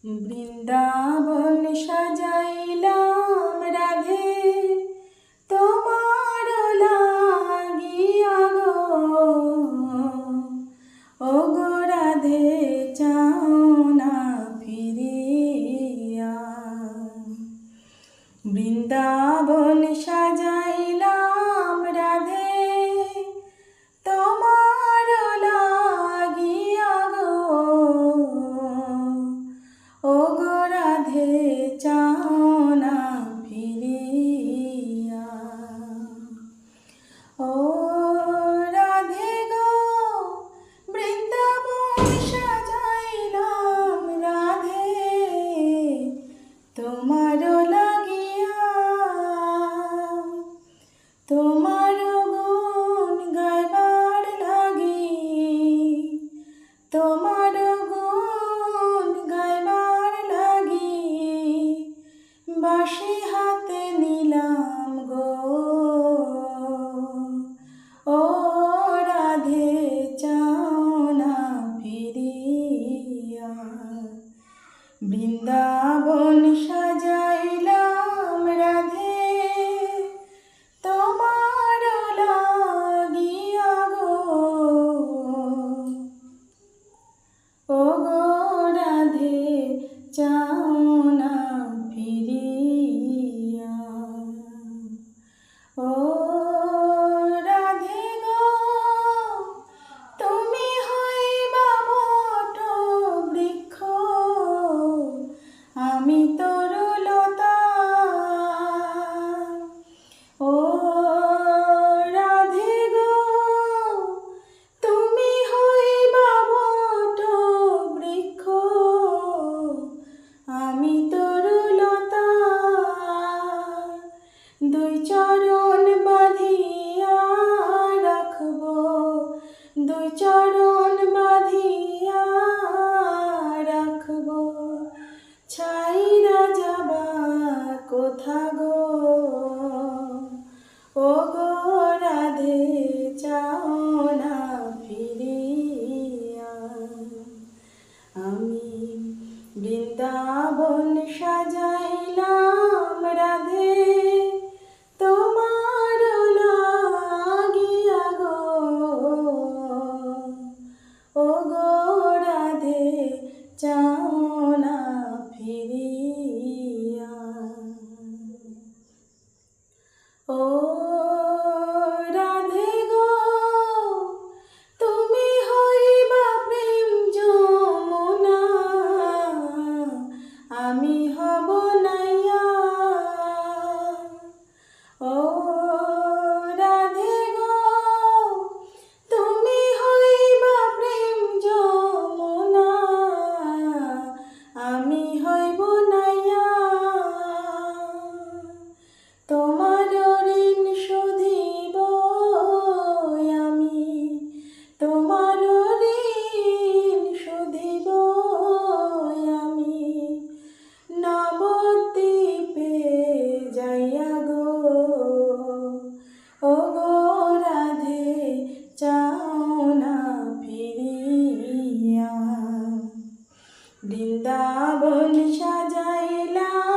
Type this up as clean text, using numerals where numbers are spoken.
বৃন্দাবন সাজাইলাম রাধে তোমার লাগিয়া গো, ও গো রাধে চাও না ফিরিয়া। বৃন্দাবন সাজাইলাম রাধে তোমার লাগিয়া গো, ও গো রাধে চাও না ফিরিয়া। ও রাধে গো বৃন্দাবন সাজাইলাম রাধে তোমার লাগিয়া, তোমার গুণ গাইবার লাগি, তোমার গুণ গাইবার লাগি বাঁশি হাতে নিলাম গো, ও রাধে চাও না ফিরিয়া। বৃন্দাবন সাজাইলাম রাধে তোমার লাগিয়া গো, ও গো রাধে চাও না ফিরিয়া। ও রাধে গো তুমি হইবা বট বৃক্ষ, আমি তরুলতা। ও রাধে গো তুমি হইবা বট বৃক্ষ, আমি তরুলতা। দুই চরণ বাঁধিয়া রাখব, দুই চরণ বাঁধিয়া রাখব, ছাইরা যাবা কোথা গো, ও গো রাধে চাও না ফিরিয়া। আমি বৃন্দাবন সাজাইলাম রাধে তোমার লাগিয়া গো, ও গো রাধে চাও না ফিরিয়া। ও রাধে গো তুমি হইবা প্রেম যমুনা, আমি হব নাইয়া। ও রাধে গো তুমি হইবা প্রেম যমুনা, আমি হইব নাইয়া। তোমার ঋণ শোধিব আমি, তোমার ঋণ শোধিব আমি নবদ্বীপে যাইয়া গো, ও গো রাধে চাও না ফিরিয়া। বৃন্দাবন সাজাইলাম